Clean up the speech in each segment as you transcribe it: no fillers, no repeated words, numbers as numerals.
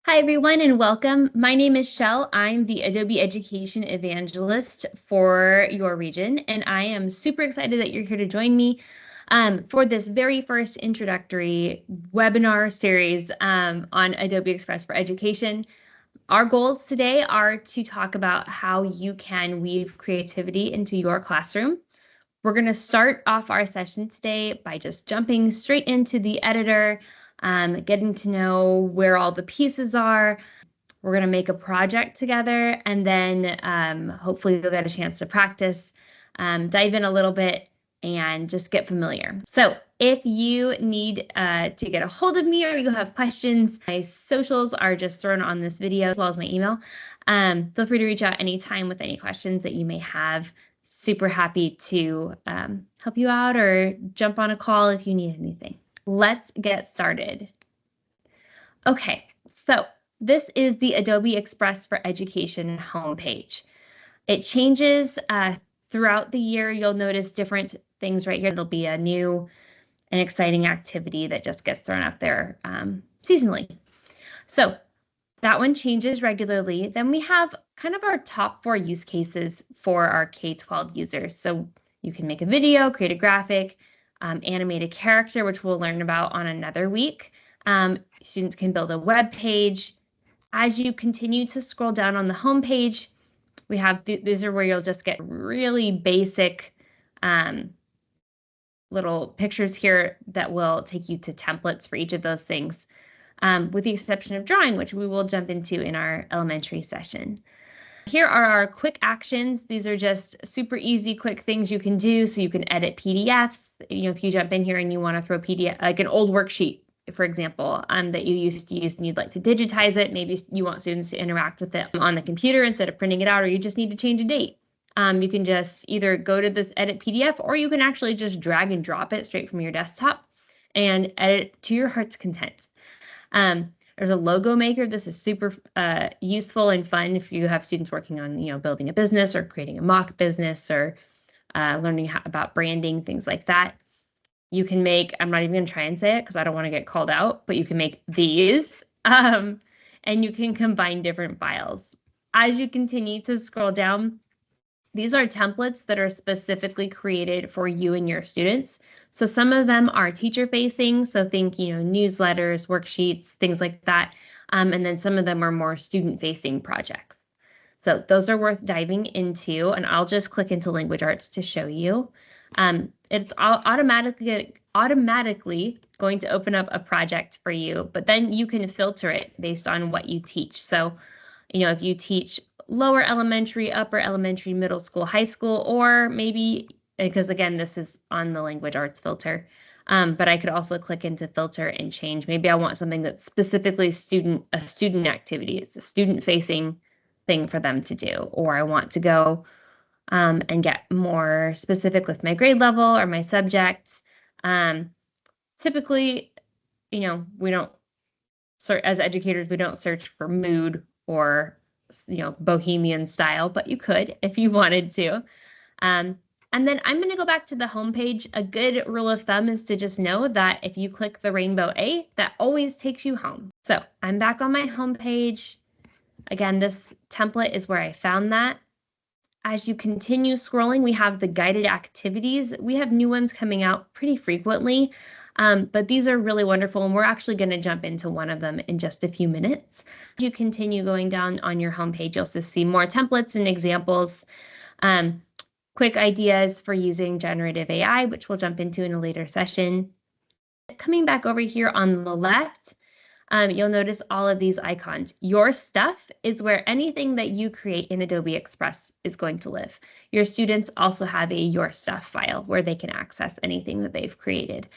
Hi, everyone, and welcome. My name is Shell. I'm the Adobe Education Evangelist for your region, and I am super excited that you're here to join me for this very first introductory webinar series on Adobe Express for Education. Our goals today are to talk about how you can weave creativity into your classroom. We're going to start off our session today by just jumping straight into the editor, getting to know where all the pieces are. We're going to make a project together, and then hopefully you'll get a chance to practice, dive in a little bit, and just get familiar. So if you need to get a hold of me or you have questions, my socials are just thrown on this video as well as my email. Feel free to reach out anytime with any questions that you may have. Super happy to help you out or jump on a call if you need anything. Let's get started. Okay, so this is the Adobe Express for Education homepage. It changes throughout the year. You'll notice different things right here. There'll be a new and exciting activity that just gets thrown up there seasonally. So that one changes regularly. Then we have kind of our top 4 use cases for our K-12 users. So you can make a video, create a graphic, animate a character, which we'll learn about on another week. Students can build a web page. As you continue to scroll down on the home page, we have these are where you'll just get really basic little pictures here that will take you to templates for each of those things, with the exception of drawing, which we will jump into in our elementary session. Here are our quick actions. These are just super easy, quick things you can do. So you can edit PDFs. If you jump in here and you want to throw PDF, like an old worksheet, for example, that you used to use and you'd like to digitize it. Maybe you want students to interact with it on the computer instead of printing it out, or you just need to change a date. You can just either go to this edit PDF, or you can actually just drag and drop it straight from your desktop and edit to your heart's content. There's a logo maker. This is super useful and fun if you have students working on, building a business or creating a mock business or learning about branding, things like that. You can make, I'm not even going to try and say it because I don't want to get called out, but you can make these and you can combine different files. As you continue to scroll down, these are templates that are specifically created for you and your students. So some of them are teacher facing. So think, newsletters, worksheets, things like that. And then some of them are more student facing projects. So those are worth diving into. And I'll just click into language arts to show you. It's automatically going to open up a project for you, but then you can filter it based on what you teach. So, if you teach lower elementary, upper elementary, middle school, high school, or maybe, because again, this is on the language arts filter, but I could also click into filter and change. Maybe I want something that's specifically a student activity. It's a student facing thing for them to do, or I want to go and get more specific with my grade level or my subjects. Typically, we don't sort as educators, we don't search for mood or bohemian style, but you could if you wanted to. And then I'm going to go back to the home page. A good rule of thumb is to just know that if you click the rainbow A, that always takes you home. So I'm back on my home page. Again, this template is where I found that. As you continue scrolling, we have the guided activities. We have new ones coming out pretty frequently, but these are really wonderful, and we're actually going to jump into one of them in just a few minutes. As you continue going down on your homepage, you'll also see more templates and examples, quick ideas for using generative AI, which we'll jump into in a later session. Coming back over here on the left, you'll notice all of these icons. Your stuff is where anything that you create in Adobe Express is going to live. Your students also have a Your Stuff file where they can access anything that they've created.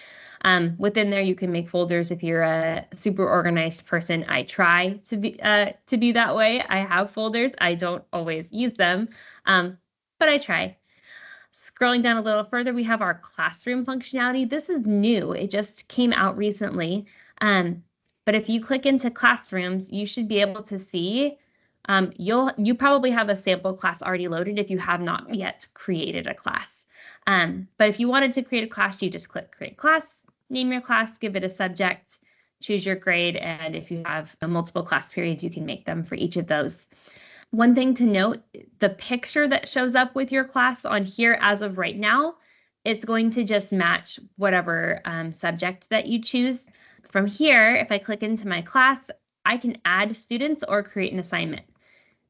Within there, you can make folders if you're a super organized person. I try to be that way. I have folders. I don't always use them, but I try. Scrolling down a little further, we have our classroom functionality. This is new. It just came out recently. But if you click into classrooms, you should be able to see, you probably have a sample class already loaded if you have not yet created a class. But if you wanted to create a class, you just click create class, name your class, give it a subject, choose your grade. And if you have multiple class periods, you can make them for each of those. One thing to note, the picture that shows up with your class on here as of right now, it's going to just match whatever subject that you choose. From here, if I click into my class, I can add students or create an assignment.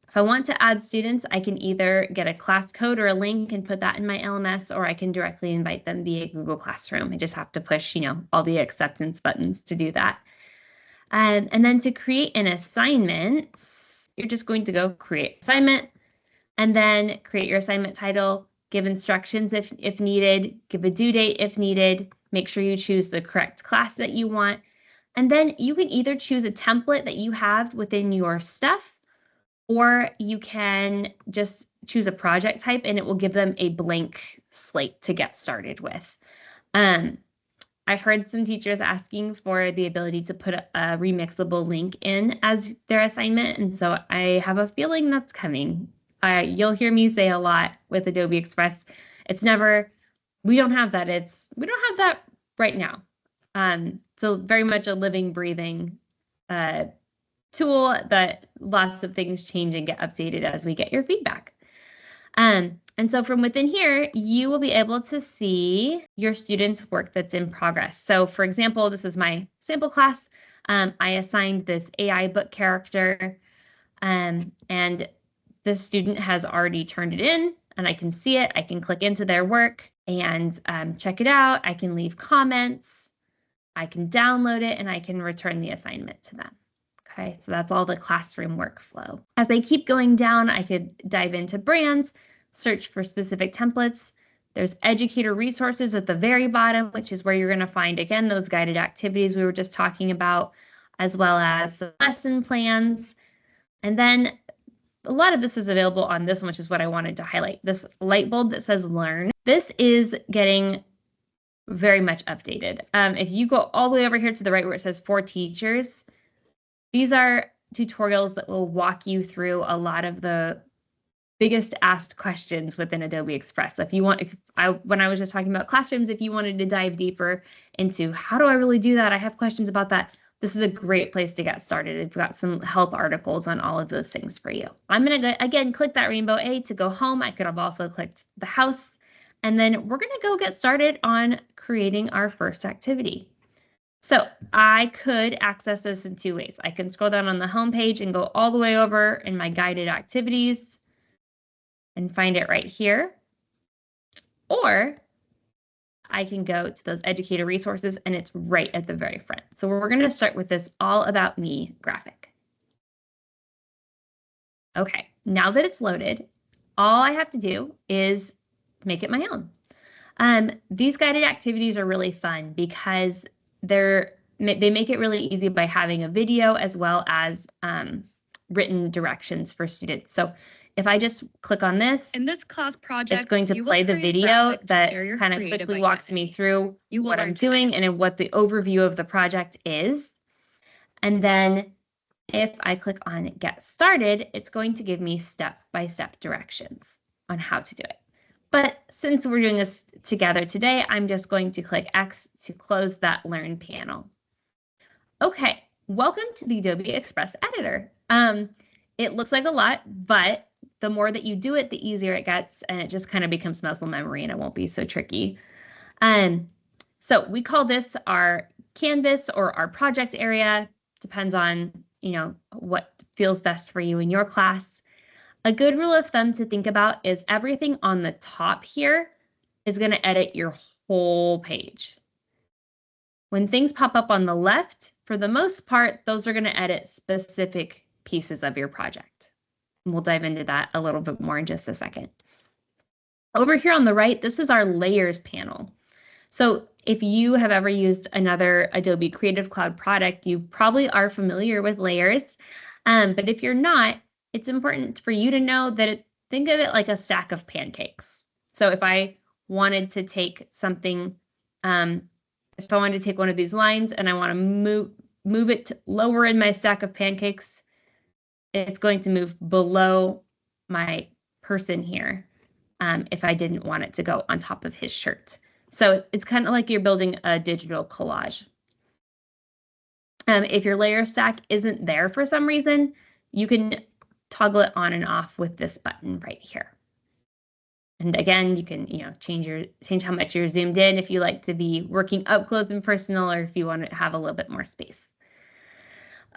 If I want to add students, I can either get a class code or a link and put that in my LMS, or I can directly invite them via Google Classroom. I just have to push, all the acceptance buttons to do that. And then to create an assignment, you're just going to go create assignment and then create your assignment title, give instructions if needed, give a due date if needed, make sure you choose the correct class that you want. And then you can either choose a template that you have within your stuff, or you can just choose a project type and it will give them a blank slate to get started with. I've heard some teachers asking for the ability to put a remixable link in as their assignment, and so I have a feeling that's coming. You'll hear me say a lot with Adobe Express, we don't have that. We don't have that right now. So very much a living, breathing tool that lots of things change and get updated as we get your feedback. And so from within here, you will be able to see your students' work that's in progress. So for example, this is my sample class. I assigned this AI book character, and the student has already turned it in, and I can see it. I can click into their work and check it out. I can leave comments. I can download it, and I can return the assignment to them. Okay, so that's all the classroom workflow. As I keep going down, I could dive into brands, search for specific templates. There's educator resources at the very bottom, which is where you're going to find, again, those guided activities we were just talking about, as well as lesson plans. And then a lot of this is available on this one, which is what I wanted to highlight. This light bulb that says Learn. This is getting very much updated. If you go all the way over here to the right where it says For Teachers, these are tutorials that will walk you through a lot of the biggest asked questions within Adobe Express. So when I was just talking about classrooms, if you wanted to dive deeper into how do I really do that, I have questions about that, this is a great place to get started. We've got some help articles on all of those things for you. I'm going to, again, click that rainbow A to go home. I could have also clicked the house, and then we're going to go get started on creating our first activity. So I could access this in two ways. I can scroll down on the home page and go all the way over in my guided activities and find it right here. Or I can go to those educator resources and it's right at the very front. So we're going to start with this All About Me graphic. Okay, now that it's loaded, all I have to do is make it my own. These guided activities are really fun because they make it really easy by having a video as well as written directions for students. So if I just click on this, in this class project, it's going to play the video that kind of quickly walks me through what I'm doing and what the overview of the project is. And then if I click on Get Started, it's going to give me step-by-step directions on how to do it. But since we're doing this together today, I'm just going to click X to close that Learn panel. Okay, welcome to the Adobe Express editor. It looks like a lot, but the more that you do it, the easier it gets, and it just kind of becomes muscle memory and it won't be so tricky. So we call this our canvas or our project area. Depends on, what feels best for you in your class. A good rule of thumb to think about is everything on the top here is going to edit your whole page. When things pop up on the left, for the most part, those are going to edit specific pieces of your project. And we'll dive into that a little bit more in just a second. Over here on the right, this is our layers panel. So if you have ever used another Adobe Creative Cloud product, you probably are familiar with layers. But if you're not, it's important for you to know that think of it like a stack of pancakes. So if I wanted to take something, if I wanted to take one of these lines and I want to move it lower in my stack of pancakes, it's going to move below my person here if I didn't want it to go on top of his shirt. So it's kind of like you're building a digital collage. If your layer stack isn't there for some reason, you can toggle it on and off with this button right here. And again, you can, change how much you're zoomed in if you like to be working up close and personal, or if you want to have a little bit more space.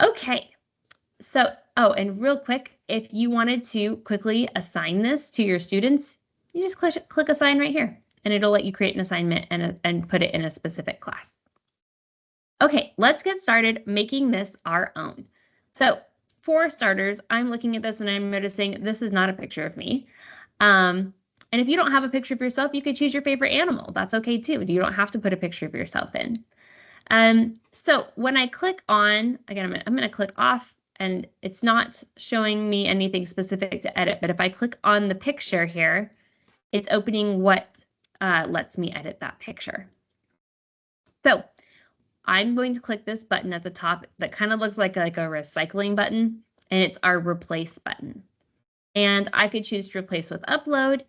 Okay, so, and real quick, if you wanted to quickly assign this to your students, you just click assign right here, and it'll let you create an assignment and put it in a specific class. Okay, let's get started making this our own. So for starters, I'm looking at this and I'm noticing this is not a picture of me. And if you don't have a picture of yourself, you could choose your favorite animal. That's okay too. You don't have to put a picture of yourself in. So when I click on, again, I'm going to click off, and it's not showing me anything specific to edit. But if I click on the picture here, it's opening what lets me edit that picture. So I'm going to click this button at the top that kind of looks like a recycling button, and it's our replace button. And I could choose to replace with upload.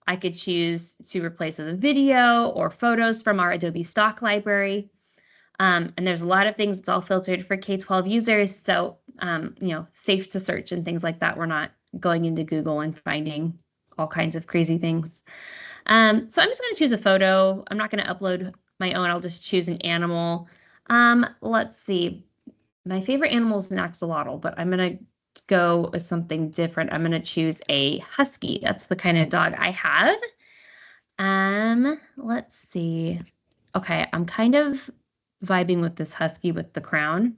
I could choose to replace with a video or photos from our Adobe stock library. And there's a lot of things. It's all filtered for K-12 users. So, safe to search and things like that. We're not going into Google and finding all kinds of crazy things. So I'm just going to choose a photo. I'm not going to upload my own. I'll just choose an animal. Let's see. My favorite animal is an axolotl, but I'm going to go with something different. I'm going to choose a husky. That's the kind of dog I have. Let's see. Okay, I'm kind of vibing with this husky with the crown.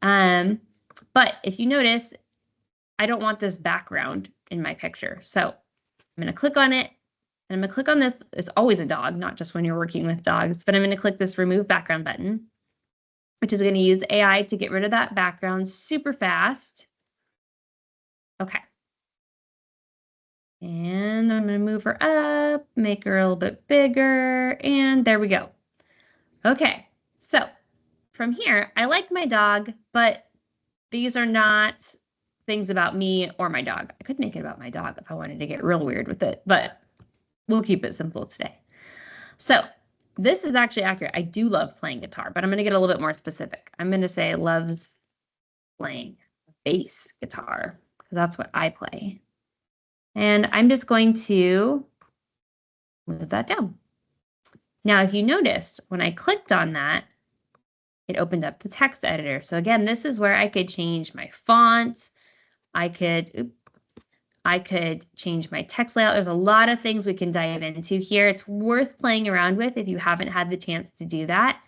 But if you notice, I don't want this background in my picture. So I'm going to click on it, and I'm going to click on this. It's always a dog, not just when you're working with dogs, but I'm going to click this remove background button, which is going to use AI to get rid of that background super fast. Okay. And I'm going to move her up, make her a little bit bigger, and there we go. Okay, so from here, I like my dog, but these are not things about me or my dog. I could make it about my dog if I wanted to get real weird with it, but we'll keep it simple today. So this is actually accurate. I do love playing guitar, but I'm going to get a little bit more specific. I'm going to say loves playing bass guitar, because that's what I play. And I'm just going to move that down. Now, if you noticed, when I clicked on that, it opened up the text editor. So again, this is where I could change my font. I could change my text layout. There's a lot of things we can dive into here. It's worth playing around with if you haven't had the chance to do that.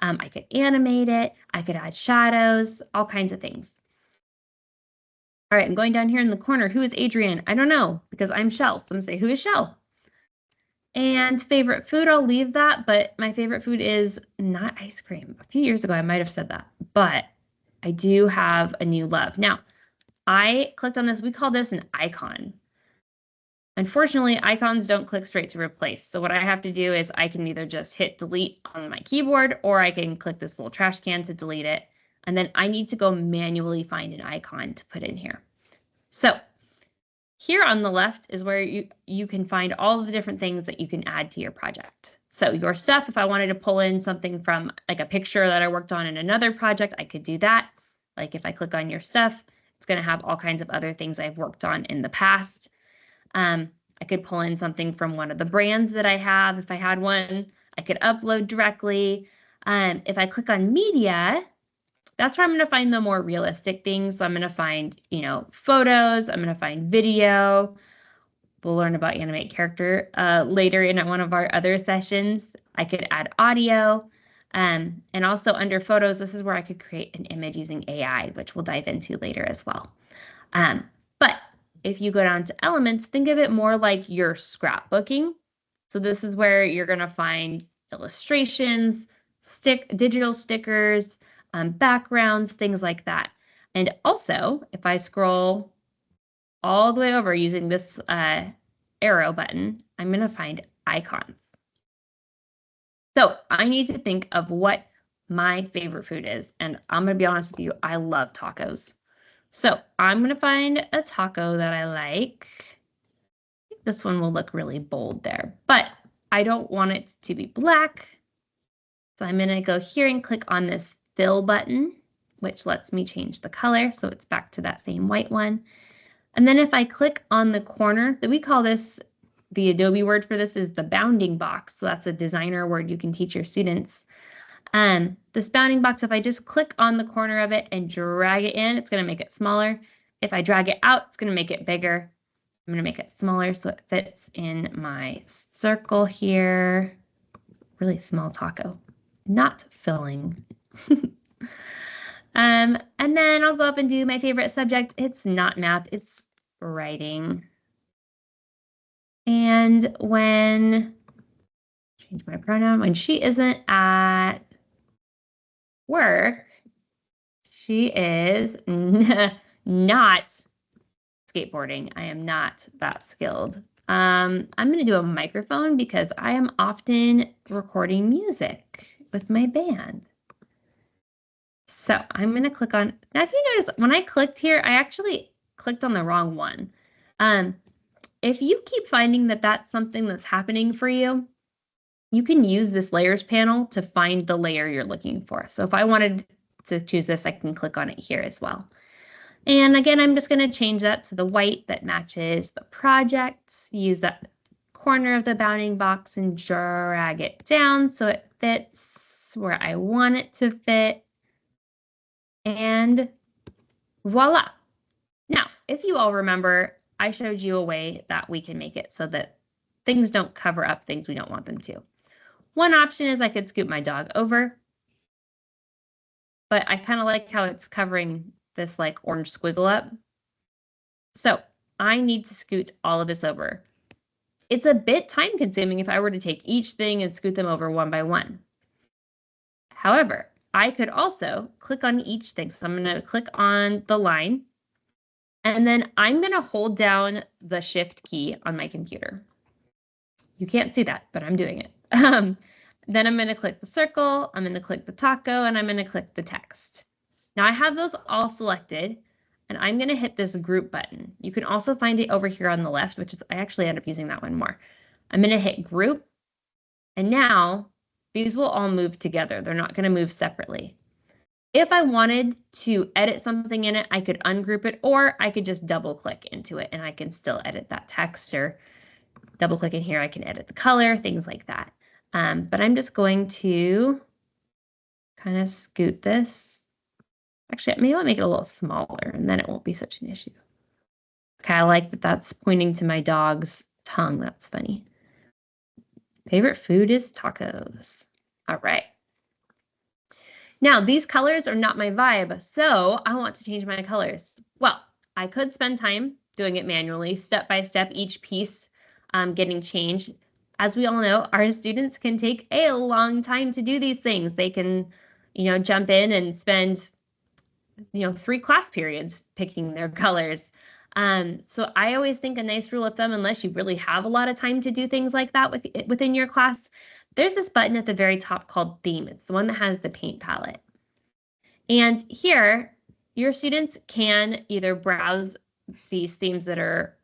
I could animate it. I could add shadows, all kinds of things. All right, I'm going down here in the corner. Who is Adrian? I don't know, because I'm Shell. So I'm going to say, who is Shell? And favorite food, I'll leave that, but my favorite food is not ice cream. A few years ago, I might have said that, but I do have a new love. Now, I clicked on this. We call this an icon. Unfortunately, icons don't click straight to replace. So what I have to do is I can either just hit delete on my keyboard, or I can click this little trash can to delete it. And then I need to go manually find an icon to put in here. So here on the left is where you can find all of the different things that you can add to your project. So your stuff, if I wanted to pull in something from like a picture that I worked on in another project, I could do that. Like if I click on your stuff, it's going to have all kinds of other things I've worked on in the past. I could pull in something from one of the brands that I have. If I had one, I could upload directly. If I click on media, that's where I'm going to find the more realistic things. So I'm going to find, photos. I'm going to find video. We'll learn about animate character later in one of our other sessions. I could add audio. And also under photos, this is where I could create an image using AI, which we'll dive into later as well. But if you go down to elements, think of it more like your scrapbooking. So this is where you're going to find illustrations, digital stickers, backgrounds, things like that. And also, if I scroll all the way over using this arrow button, I'm going to find icons. So I need to think of what my favorite food is. And I'm going to be honest with you, I love tacos. So I'm going to find a taco that I like. This one will look really bold there, but I don't want it to be black. So I'm going to go here and click on this fill button. which lets me change the color. So it's back to that same white one. And then if I click on the corner, that we call this, the Adobe word for this is the bounding box. So that's a designer word you can teach your students. This bounding box, if I just click on the corner of it and drag it in, it's going to make it smaller. If I drag it out, it's going to make it bigger. I'm going to make it smaller so it fits in my circle here. Really small taco, not filling. And then I'll go up and do my favorite subject. It's not math, it's writing. And when, change my pronoun, when she isn't at work, she is not skateboarding. I am not that skilled. I'm going to do a microphone because I am often recording music with my band. So I'm going to click on, now if you notice, when I clicked here, I actually clicked on the wrong one. If you keep finding that that's something that's happening for you, you can use this layers panel to find the layer you're looking for. So if I wanted to choose this, I can click on it here as well. And again, I'm just going to change that to the white that matches the project. Use that corner of the bounding box and drag it down so it fits where I want it to fit. And voila. Now, if you all remember, I showed you a way that we can make it so that things don't cover up things we don't want them to. One option is I could scoot my dog over, but I kind of like how it's covering this like orange squiggle up. So I need to scoot all of this over. It's a bit time consuming if I were to take each thing and scoot them over one by one. However, I could also click on each thing. So I'm going to click on the line, and then I'm going to hold down the shift key on my computer. You can't see that, but I'm doing it. Then I'm going to click the circle, I'm going to click the taco, and I'm going to click the text. Now I have those all selected, and I'm going to hit this group button. You can also find it over here on the left, which is, I actually end up using that one more. I'm going to hit group, and now these will all move together. They're not going to move separately. If I wanted to edit something in it, I could ungroup it, or I could just double click into it and I can still edit that text, or double click in here, I can edit the color, things like that. But I'm just going to kind of scoot this. Actually, maybe I'll make it a little smaller and then it won't be such an issue. Okay, I like that that's pointing to my dog's tongue. That's funny. Favorite food is tacos. All right. Now, these colors are not my vibe, so I want to change my colors. Well, I could spend time doing it manually, step by step, each piece getting changed. As we all know, our students can take a long time to do these things. They can, jump in and spend, 3 class periods picking their colors. So I always think a nice rule of thumb, unless you really have a lot of time to do things like that within your class, there's this button at the very top called Theme. It's the one that has the paint palette. And here, your students can either browse these themes that are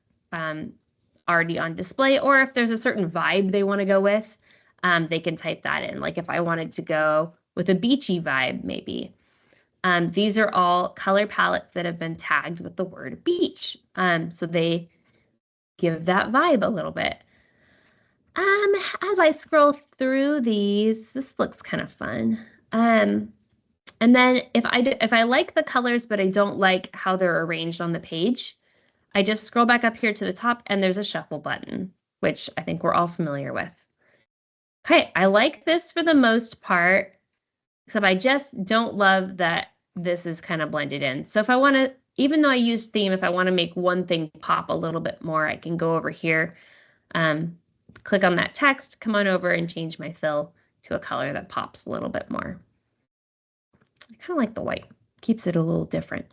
already on display, or if there's a certain vibe they want to go with, they can type that in. Like if I wanted to go with a beachy vibe, maybe. These are all color palettes that have been tagged with the word beach. So they give that vibe a little bit. As I scroll through these, this looks kind of fun. And then if I like the colors, but I don't like how they're arranged on the page, I just scroll back up here to the top and there's a shuffle button, which I think we're all familiar with. Okay, I like this for the most part, except I just don't love that this is kind of blended in. So if I want to, even though I use theme, if I want to make one thing pop a little bit more, I can go over here, click on that text, come on over and change my fill to a color that pops a little bit more. I kind of like the white, keeps it a little different.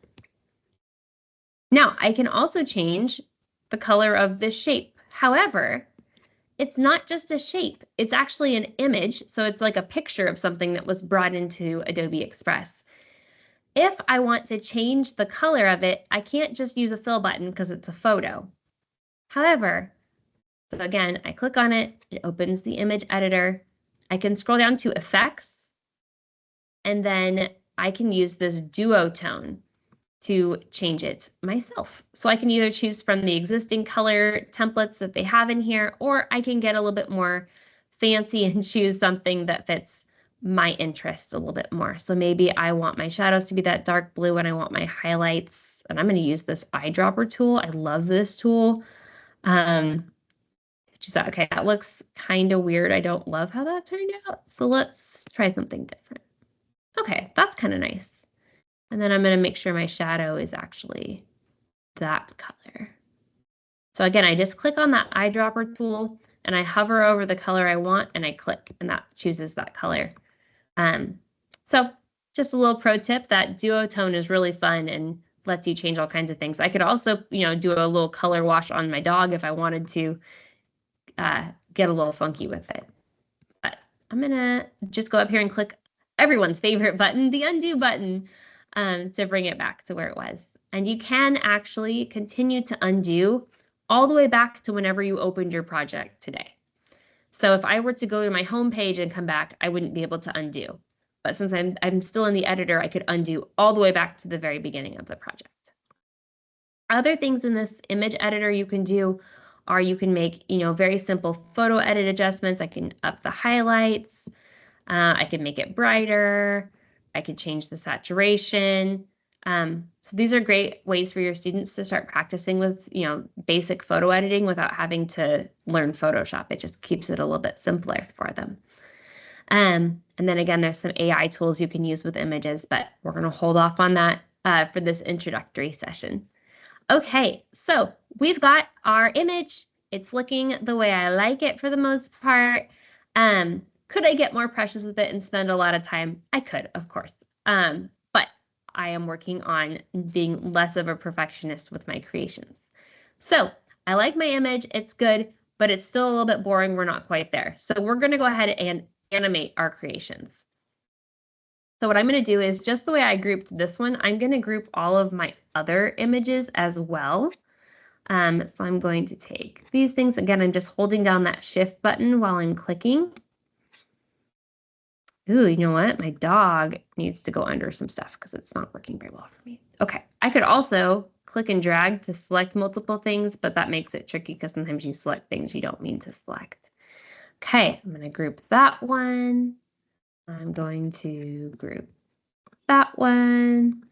Now, I can also change the color of this shape. However, it's not just a shape, it's actually an image. So it's like a picture of something that was brought into Adobe Express. If I want to change the color of it, I can't just use a fill button because it's a photo. However, so again, I click on it, it opens the image editor. I can scroll down to effects, and then I can use this duotone to change it myself. So I can either choose from the existing color templates that they have in here, or I can get a little bit more fancy and choose something that fits my interest a little bit more. So maybe I want my shadows to be that dark blue and I want my highlights, and I'm going to use this eyedropper tool. I love this tool. Just that, okay, that looks kind of weird. I don't love how that turned out. So let's try something different. Okay, that's kind of nice. And then I'm going to make sure my shadow is actually that color. So again, I just click on that eyedropper tool and I hover over the color I want and I click, and that chooses that color. So just a little pro tip, that duotone is really fun and lets you change all kinds of things. I could also, do a little color wash on my dog if I wanted to get a little funky with it. But I'm going to just go up here and click everyone's favorite button, the undo button, to bring it back to where it was. And you can actually continue to undo all the way back to whenever you opened your project today. So if I were to go to my home page and come back, I wouldn't be able to undo. But since I'm still in the editor, I could undo all the way back to the very beginning of the project. Other things in this image editor you can do are you can make, very simple photo edit adjustments. I can up the highlights. I can make it brighter. I could change the saturation. So these are great ways for your students to start practicing with, basic photo editing without having to learn Photoshop. It just keeps it a little bit simpler for them. And then again, there's some AI tools you can use with images, but we're going to hold off on that for this introductory session. Okay, so we've got our image. It's looking the way I like it for the most part. Could I get more precious with it and spend a lot of time? I could, of course. But I am working on being less of a perfectionist with my creations. So I like my image. It's good, but it's still a little bit boring. We're not quite there. So we're going to go ahead and animate our creations. So what I'm going to do is just the way I grouped this one, I'm going to group all of my other images as well. So I'm going to take these things. Again, I'm just holding down that shift button while I'm clicking. Ooh, you know what? My dog needs to go under some stuff because it's not working very well for me. Okay, I could also click and drag to select multiple things, but that makes it tricky because sometimes you select things you don't mean to select. Okay, I'm going to group that one. I'm going to group that one.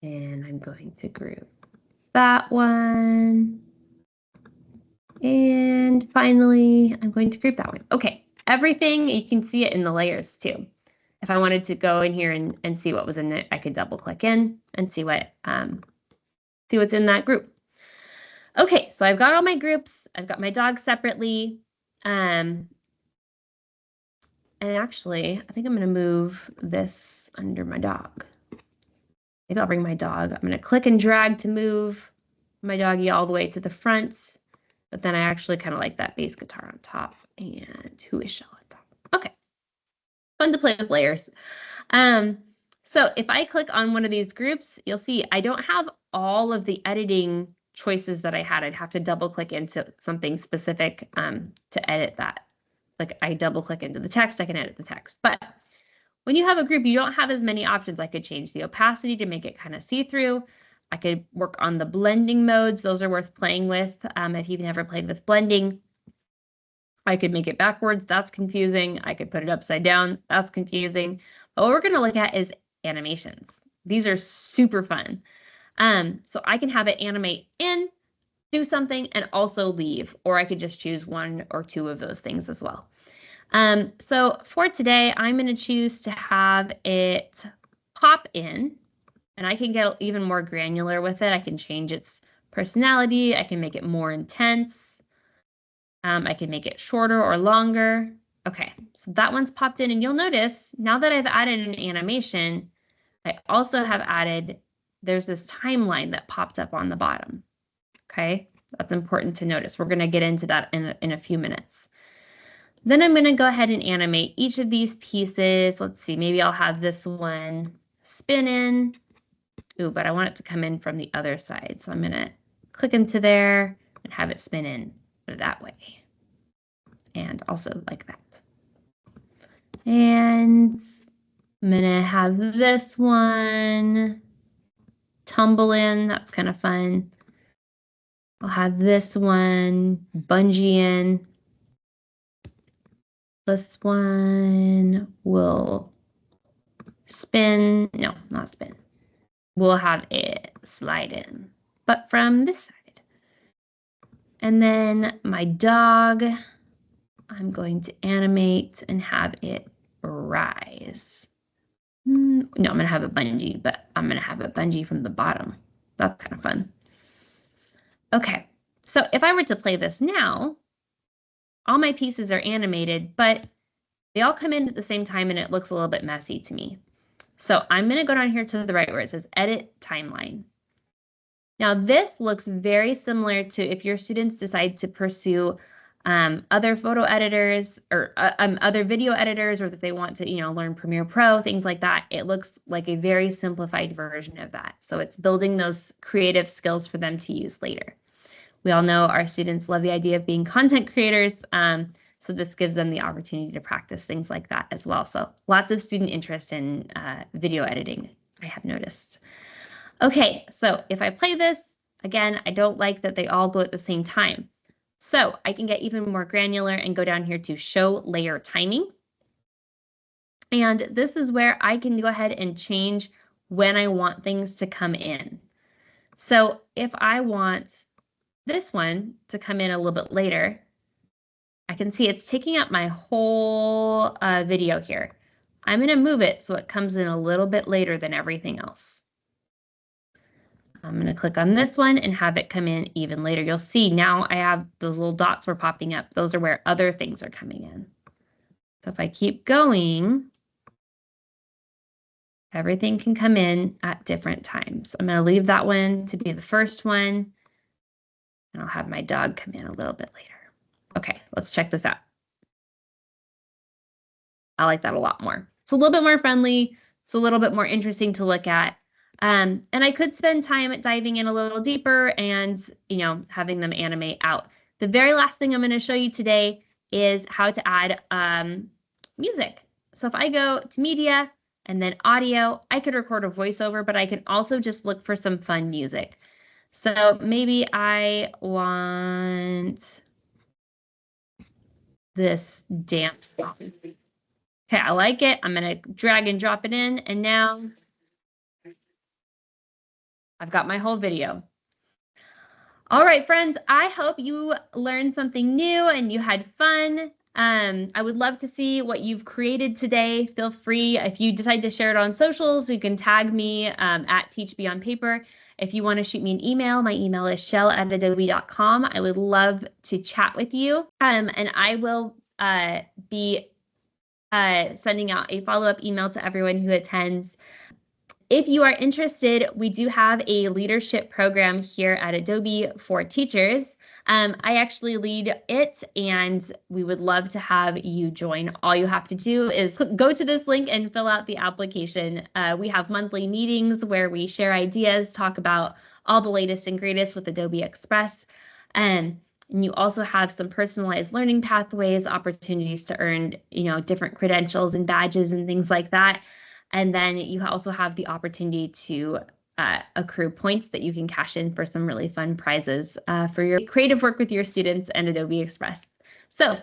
And I'm going to group that one. And finally, I'm going to group that one. Okay, everything, you can see it in the layers too. If I wanted to go in here and see what was in it, I could double click in and see what's in that group. Okay, so I've got all my groups. I've got my dog separately. And actually, I think I'm going to move this under my dog. Maybe I'll bring my dog. I'm going to click and drag to move my doggy all the way to the front. But then I actually kind of like that bass guitar on top and who shell on top. Okay. Fun to play with layers. So if I click on one of these groups, you'll see I don't have all of the editing choices that I had. I'd have to double click into something specific to edit that. Like I double click into the text, I can edit the text. But when you have a group, you don't have as many options. I could change the opacity to make it kind of see-through. I could work on the blending modes. Those are worth playing with if you've never played with blending. I could make it backwards. That's confusing. I could put it upside down. That's confusing. But what we're going to look at is animations. These are super fun. So I can have it animate in, do something, and also leave. Or I could just choose one or two of those things as well. So for today, I'm going to choose to have it pop in, and I can get even more granular with it. I can change its personality. I can make it more intense. I can make it shorter or longer. Okay, so that one's popped in, and you'll notice now that I've added an animation, I also have added, there's this timeline that popped up on the bottom. Okay, that's important to notice. We're going to get into that in a few minutes. Then I'm going to go ahead and animate each of these pieces. Let's see, maybe I'll have this one spin in. Ooh, but I want it to come in from the other side. So I'm going to click into there and have it spin in that way. And also like that. And I'm gonna have this one tumble in. That's kind of fun. I'll have this one bungee in. This one will spin. No, not spin. We'll have it slide in, but from this side. And then my dog, I'm going to animate and have it rise. No, I'm going to have a bungee, but I'm going to have a bungee from the bottom. That's kind of fun. Okay, so if I were to play this now, all my pieces are animated, but they all come in at the same time and it looks a little bit messy to me. So I'm going to go down here to the right where it says Edit Timeline. Now this looks very similar to if your students decide to pursue other photo editors or other video editors, or if they want to, learn Premiere Pro, things like that. It looks like a very simplified version of that. So it's building those creative skills for them to use later. We all know our students love the idea of being content creators. So this gives them the opportunity to practice things like that as well. So lots of student interest in video editing, I have noticed. Okay, so if I play this, again, I don't like that they all go at the same time. So I can get even more granular and go down here to show layer timing. And this is where I can go ahead and change when I want things to come in. So if I want this one to come in a little bit later, I can see it's taking up my whole video here. I'm going to move it so it comes in a little bit later than everything else. I'm going to click on this one and have it come in even later. You'll see now I have those little dots were popping up. Those are where other things are coming in. So if I keep going, everything can come in at different times. I'm going to leave that one to be the first one, and I'll have my dog come in a little bit later. Okay, let's check this out. I like that a lot more. It's a little bit more friendly. It's a little bit more interesting to look at. And I could spend time diving in a little deeper and, having them animate out. The very last thing I'm going to show you today is how to add music. So if I go to media and then audio, I could record a voiceover, but I can also just look for some fun music. So maybe I want this dance song. Okay, I like it. I'm going to drag and drop it in, and now I've got my whole video. All right, friends, I hope you learned something new and you had fun. I would love to see what you've created today. Feel free, if you decide to share it on socials, you can tag me at Teach Beyond Paper. If you want to shoot me an email, my email is shell@adobe.com. I would love to chat with you. And I will be sending out a follow-up email to everyone who attends. If you are interested, we do have a leadership program here at Adobe for teachers. I actually lead it, and we would love to have you join. All you have to do is go to this link and fill out the application. We have monthly meetings where we share ideas, talk about all the latest and greatest with Adobe Express. And you also have some personalized learning pathways, opportunities to earn, different credentials and badges and things like that. And then you also have the opportunity to accrue points that you can cash in for some really fun prizes for your creative work with your students and Adobe Express. So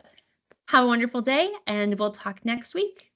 have a wonderful day, and we'll talk next week.